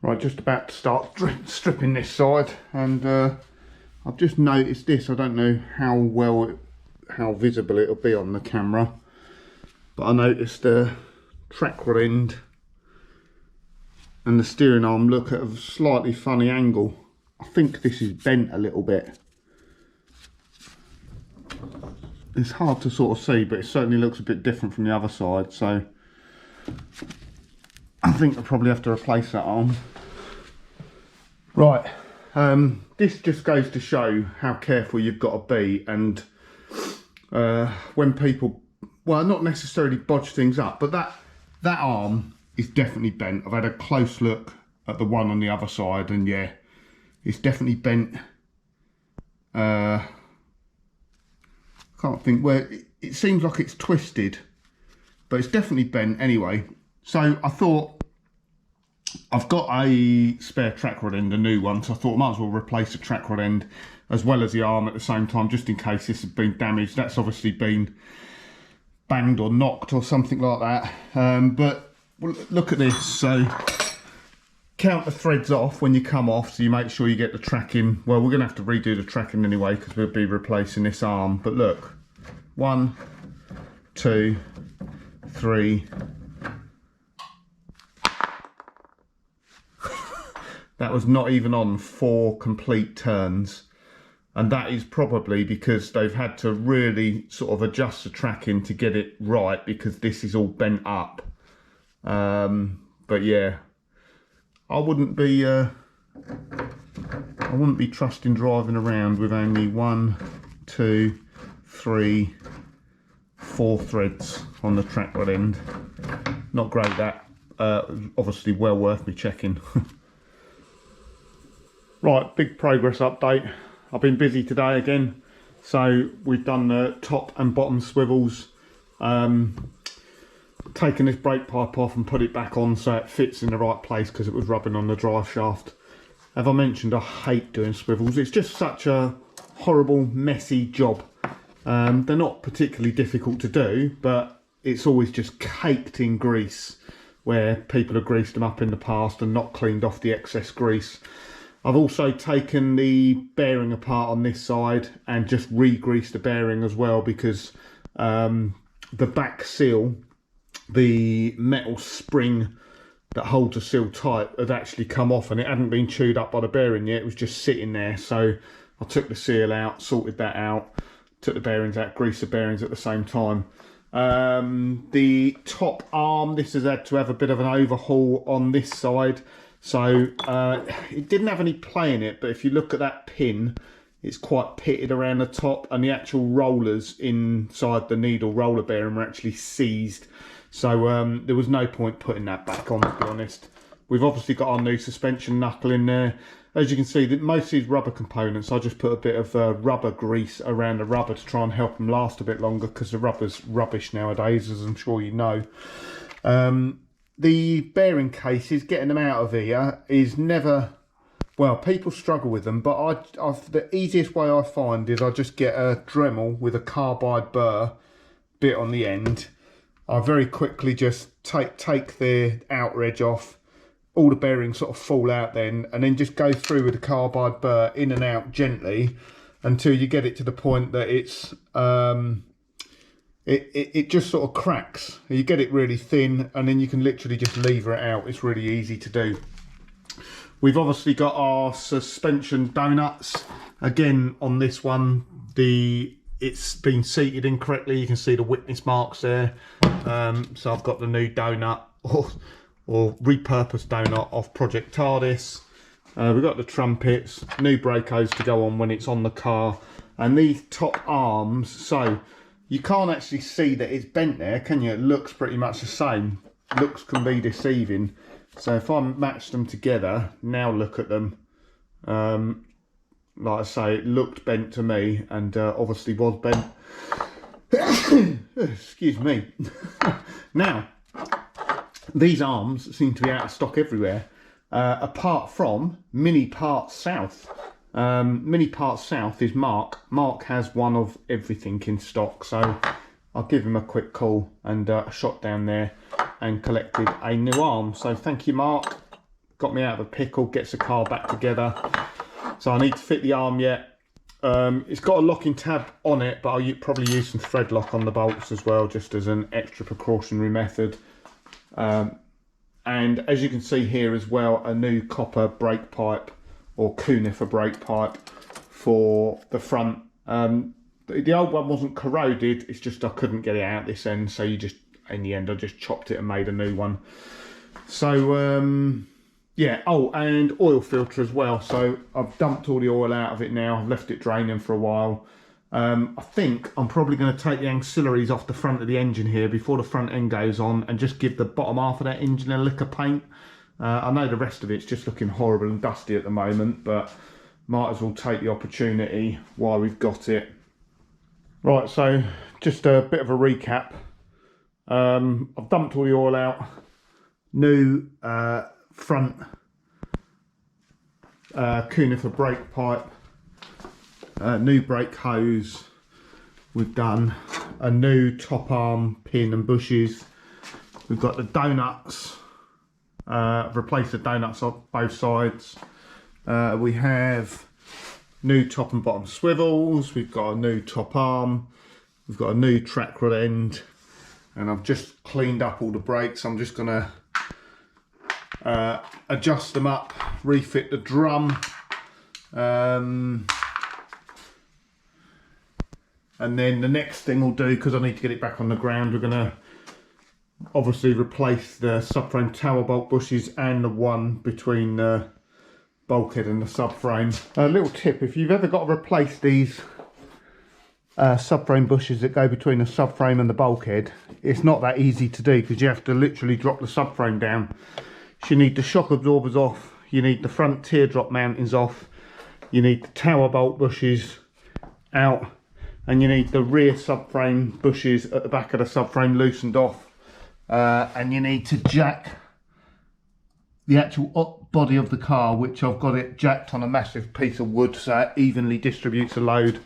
Right, just about to start stripping this side, and I've just noticed this. I don't know how visible it'll be on the camera, but I noticed the track rod end and the steering arm look at a slightly funny angle. I think this is bent a little bit. It's hard to sort of see, but it certainly looks a bit different from the other side, so I think I'll probably have to replace that arm. Right, this just goes to show how careful you've got to be, and when people, well, not necessarily bodge things up, but that arm is definitely bent. I've had a close look at the one on the other side, and yeah, it's definitely bent. Can't think where, it seems like it's twisted, but it's definitely bent anyway. So I thought, I've got a spare track rod end, a new one, so I thought I might as well replace the track rod end as well as the arm at the same time, just in case this had been damaged. That's obviously been banged or knocked or something like that. But look at this. So count the threads off when you come off, so you make sure you get the tracking. Well, we're going to have to redo the tracking anyway because we'll be replacing this arm. But look, 1, 2, 3. That was not even on 4 complete turns, and that is probably because they've had to really sort of adjust the tracking to get it right, because this is all bent up. But yeah, I wouldn't be trusting driving around with only 1, 2, 3, 4 threads on the track rod end. Not great, that. Obviously well worth me checking. Right, big progress update. I've been busy today again. So we've done the top and bottom swivels, taken this brake pipe off and put it back on so it fits in the right place because it was rubbing on the drive shaft. As I mentioned, I hate doing swivels. It's just such a horrible, messy job. They're not particularly difficult to do, but it's always just caked in grease where people have greased them up in the past and not cleaned off the excess grease. I've also taken the bearing apart on this side and just re-greased the bearing as well, because the back seal, the metal spring that holds the seal tight, had actually come off and it hadn't been chewed up by the bearing yet. It was just sitting there. So I took the seal out, sorted that out, took the bearings out, greased the bearings at the same time. The top arm, this has had to have a bit of an overhaul on this side. So it didn't have any play in it, but if you look at that pin, it's quite pitted around the top, and the actual rollers inside the needle roller bearing were actually seized. So there was no point putting that back on, to be honest. We've obviously got our new suspension knuckle in there. As you can see, most of these rubber components, I just put a bit of rubber grease around the rubber to try and help them last a bit longer, because the rubber's rubbish nowadays, as I'm sure you know. The bearing cases, getting them out of here is never, well, people struggle with them, but the easiest way I find is I just get a Dremel with a carbide burr bit on the end. I very quickly just take the outer edge off, all the bearings sort of fall out then, and then just go through with the carbide burr in and out gently until you get it to the point that it's it just sort of cracks. You get it really thin, and then you can literally just lever it out. It's really easy to do. We've obviously got our suspension donuts. Again, on this one, it's been seated incorrectly. You can see the witness marks there. So I've got the new donut, or repurposed donut off Project TARDIS. We've got the trumpets, new brake hose to go on when it's on the car, and these top arms. So you can't actually see that it's bent there, can you? It looks pretty much the same. Looks can be deceiving. So if I match them together, now look at them. Like I say, it looked bent to me, and obviously was bent. Excuse me. Now, these arms seem to be out of stock everywhere, apart from Mini Parts South. Mini Parts South is Mark. Mark has one of everything in stock, so I'll give him a quick call, and shot down there and collected a new arm. So thank you, Mark. got me out of a pickle, gets the car back together. So I need to fit the arm yet. It's got a locking tab on it, but I'll probably use some thread lock on the bolts as well, just as an extra precautionary method. And as you can see here as well, a new copper brake pipe or conifer brake pipe for the front. The old one wasn't corroded, it's just I couldn't get it out this end, so in the end I just chopped it and made a new one. So yeah, oh, and oil filter as well. So I've dumped all the oil out of it now, I've left it draining for a while. I think I'm probably going to take the ancillaries off the front of the engine here before the front end goes on and just give the bottom half of that engine a lick of paint. I know the rest of it's just looking horrible and dusty at the moment, but might as well take the opportunity while we've got it. Right, so just a bit of a recap. I've dumped all the oil out. New front conifer brake pipe. New brake hose. We've done a new top arm pin and bushes. We've got the donuts. I've replaced the donuts on both sides. We have new top and bottom swivels. We've got a new top arm. We've got a new track rod end, and I've just cleaned up all the brakes. I'm just gonna adjust them up, refit the drum. And then the next thing we'll do, because I need to get it back on the ground, we're going to obviously replace the subframe tower bolt bushes and the one between the bulkhead and the subframe. A little tip, if you've ever got to replace these subframe bushes that go between the subframe and the bulkhead, it's not that easy to do because you have to literally drop the subframe down. So you need the shock absorbers off, you need the front teardrop mountings off, you need the tower bolt bushes out, and you need the rear subframe bushes at the back of the subframe loosened off, and you need to jack the actual body of the car, which I've got it jacked on a massive piece of wood so it evenly distributes a load,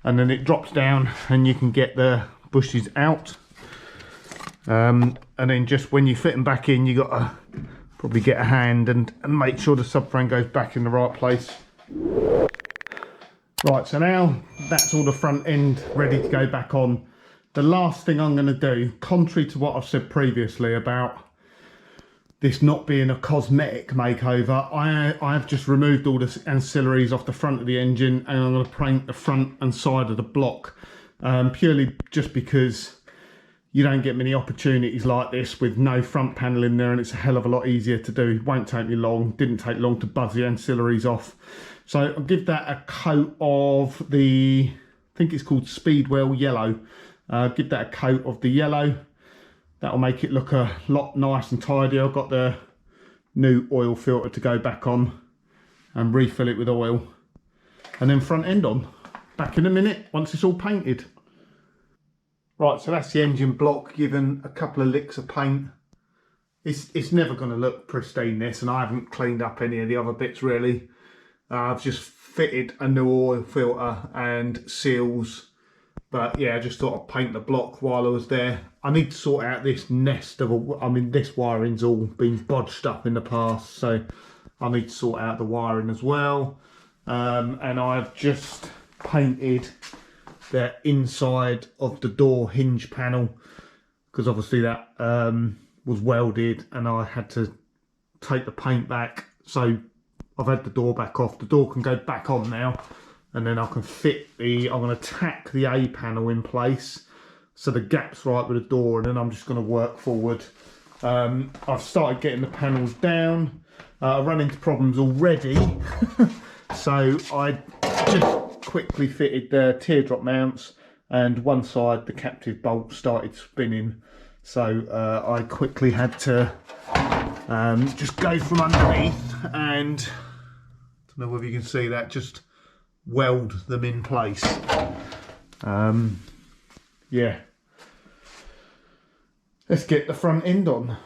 and then it drops down and you can get the bushes out. And then just when you fit them back in, you got to probably get a hand and make sure the subframe goes back in the right place. Right, so now that's all the front end ready to go back on. The last thing I'm going to do, contrary to what I've said previously about this not being a cosmetic makeover, I've just removed all the ancillaries off the front of the engine, and I'm going to paint the front and side of the block, purely just because you don't get many opportunities like this with no front panel in there, and it's a hell of a lot easier to do. It won't take me long, didn't take long to buzz the ancillaries off. So I'll give that a coat of the, I think it's called Speedwell Yellow. Give that a coat of the yellow. That'll make it look a lot nice and tidy. I've got the new oil filter to go back on and refill it with oil. And then front end on. Back in a minute once it's all painted. Right, so that's the engine block, given a couple of licks of paint. It's never going to look pristine, this, and I haven't cleaned up any of the other bits really. I've just fitted a new oil filter and seals, but yeah, I just thought I'd paint the block while I was there. I need to sort out this nest of, this wiring's all been bodged up in the past, so I need to sort out the wiring as well. And I've just painted the inside of the door hinge panel, because obviously that was welded and I had to take the paint back, so I've had the door back off. The door can go back on now, and then I can fit I'm going to tack the A panel in place so the gap's right with the door, and then I'm just going to work forward. I've started getting the panels down. I've run into problems already. So I just quickly fitted the teardrop mounts, and one side the captive bolt started spinning, so I quickly had to just go from underneath and, I don't know whether you can see that, just weld them in place. Yeah, let's get the front end on.